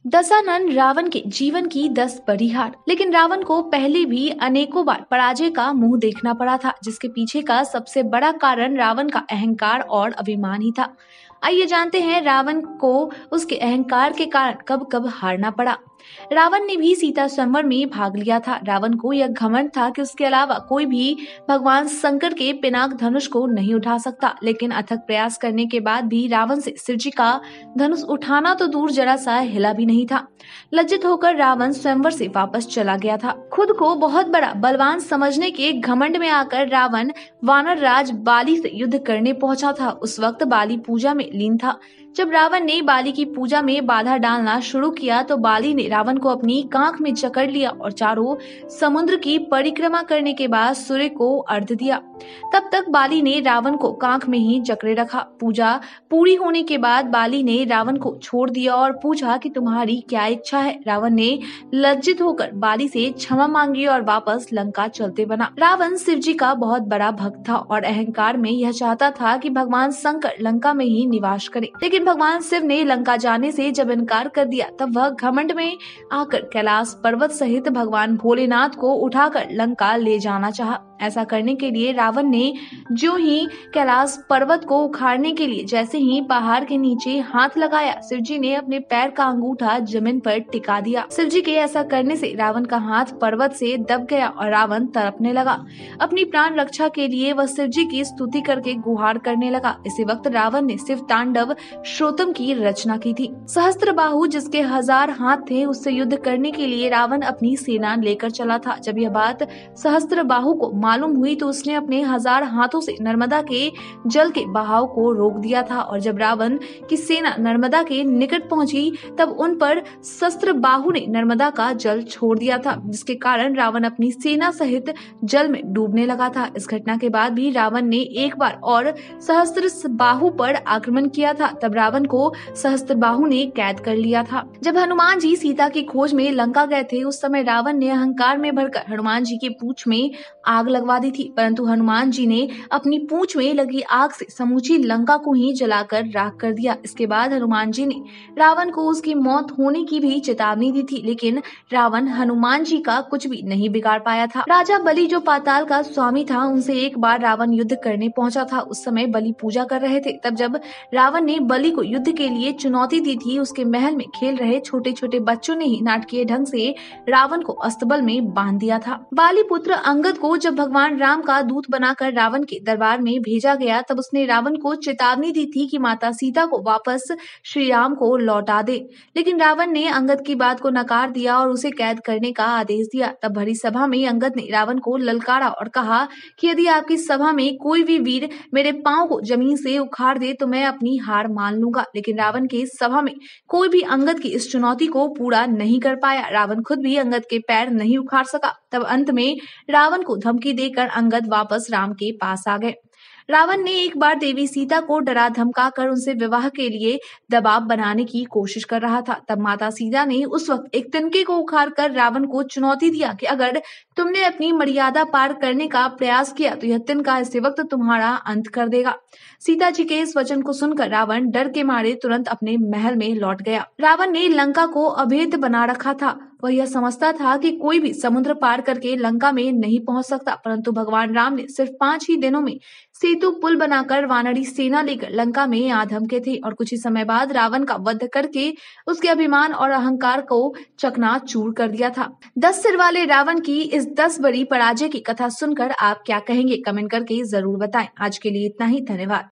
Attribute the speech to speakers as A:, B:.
A: दशानन रावण के जीवन की 10 बड़ी हार। लेकिन रावण को पहले भी अनेकों बार पराजय का मुंह देखना पड़ा था, जिसके पीछे का सबसे बड़ा कारण रावण का अहंकार और अभिमान ही था। आइए जानते हैं रावण को उसके अहंकार के कारण कब कब हारना पड़ा। रावण ने भी सीता स्वयंवर में भाग लिया था। रावण को यह घमंड था कि उसके अलावा कोई भी भगवान शंकर के पिनाक धनुष को नहीं उठा सकता। लेकिन अथक प्रयास करने के बाद भी रावण से शिवजी का धनुष उठाना तो दूर जरा सा हिला भी नहीं था। लज्जित होकर रावण स्वयंवर से वापस चला गया था। खुद को बहुत बड़ा बलवान समझने के घमंड में आकर रावण वानर राज बाली से युद्ध करने पहुंचा था। उस वक्त बाली पूजा में लीन था। जब रावण ने बाली की पूजा में बाधा डालना शुरू किया तो बाली ने रावण को अपनी कांख में जकड़ लिया और चारों समुद्र की परिक्रमा करने के बाद सूर्य को अर्घ्य दिया। तब तक बाली ने रावण को कांख में ही जकड़े रखा। पूजा पूरी होने के बाद बाली ने रावण को छोड़ दिया और पूछा कि तुम्हारी क्या इच्छा है। रावण ने लज्जित होकर बाली से क्षमा मांगी और वापस लंका चलते बना। रावण शिवजी का बहुत बड़ा भक्त था और अहंकार में यह चाहता था कि भगवान शंकर लंका में ही निवास करे। लेकिन भगवान शिव ने लंका जाने से जब इनकार कर दिया तब वह घमंड में आकर कैलाश पर्वत सहित भगवान भोलेनाथ को उठाकर लंका ले जाना चाहा। ऐसा करने के लिए रावण ने जो ही कैलाश पर्वत को उखाड़ने के लिए जैसे ही पहाड़ के नीचे हाथ लगाया, शिवजी ने अपने पैर का अंगूठा जमीन पर टिका दिया। शिवजी के ऐसा करने से रावण का हाथ पर्वत से दब गया और रावण तड़पने लगा। अपनी प्राण रक्षा के लिए वह शिवजी की स्तुति करके गुहार करने लगा। इसी वक्त रावण ने शिव तांडव श्रोतम की रचना की थी। सहस्त्रबाहु जिसके 1000 हाथ थे, उससे युद्ध करने के लिए रावण अपनी सेना लेकर चला था। जब यह बात सहस्त्रबाहु को मालूम हुई तो उसने अपने 1000 हाथों से नर्मदा के जल के बहाव को रोक दिया था और जब रावण की सेना नर्मदा के निकट पहुंची तब उन पर सहस्त्रबाहु ने नर्मदा का जल छोड़ दिया था, जिसके कारण रावण अपनी सेना सहित जल में डूबने लगा था। इस घटना के बाद भी रावण ने एक बार और सहस्त्रबाहु पर आक्रमण किया था। तब रावण को सहस्त्रबाहु ने कैद कर लिया था। जब हनुमान जी सीता की खोज में लंका गए थे, उस समय रावण ने अहंकार में भरकर हनुमान जी की पूंछ में आग लगवा दी थी, परंतु हनुमान जी ने अपनी पूंछ में लगी आग से समूची लंका को ही जलाकर राख कर दिया। इसके बाद हनुमान जी ने रावण को उसकी मौत होने की भी चेतावनी दी थी, लेकिन रावण हनुमान जी का कुछ भी नहीं बिगाड़ पाया था। राजा बलि जो पाताल का स्वामी था, उनसे एक बार रावण युद्ध करने पहुंचा था। उस समय बलि पूजा कर रहे थे। तब जब रावण ने बलि को युद्ध के लिए चुनौती दी थी, उसके महल में खेल रहे छोटे छोटे बच्चों ने ही नाटकीय ढंग से रावण को अस्तबल में बांध दिया था। बाली पुत्र अंगद को जब भगवान राम का दूत बनाकर रावण के दरबार में भेजा गया, तब उसने रावण को चेतावनी दी थी कि माता सीता को वापस श्री राम को लौटा दे। लेकिन रावण ने अंगद की बात को नकार दिया और उसे कैद करने का आदेश दिया। तब भरी सभा में अंगद ने रावण को ललकारा और कहा कि यदि आपकी सभा में कोई भी वीर मेरे पांव को जमीन से उखाड़ दे तो मैं अपनी हार मान लूंगा। लेकिन रावण के सभा में कोई भी अंगद की इस चुनौती को पूरा नहीं कर पाया। रावण खुद भी अंगद के पैर नहीं उखाड़ सका। तब अंत में रावण को धमकी देकर अंगद वापस राम के पास आ गए। रावण ने एक बार देवी सीता को डरा धमका कर उनसे विवाह के लिए दबाव बनाने की कोशिश कर रहा था। तब माता सीता ने उस वक्त एक तिनके को उखाड़कर रावण को चुनौती दिया कि अगर तुमने अपनी मर्यादा पार करने का प्रयास किया तो यह तिनका इसी वक्त तुम्हारा अंत कर देगा। सीता जी के इस वचन को सुनकर रावण डर के मारे तुरंत अपने महल में लौट गया। रावण ने लंका को अभेद्य बना रखा था। वह यह समझता था कि कोई भी समुद्र पार करके लंका में नहीं पहुंच सकता, परंतु भगवान राम ने सिर्फ 5 ही दिनों में सेतु पुल बनाकर वानरी सेना लेकर लंका में आ धमके थे और कुछ ही समय बाद रावण का वध करके उसके अभिमान और अहंकार को चकनाचूर कर दिया था। 10 सिर वाले रावण की इस 10 बड़ी पराजय की कथा सुनकर आप क्या कहेंगे? कमेंट करके जरूर बताएं। आज के लिए इतना ही। धन्यवाद।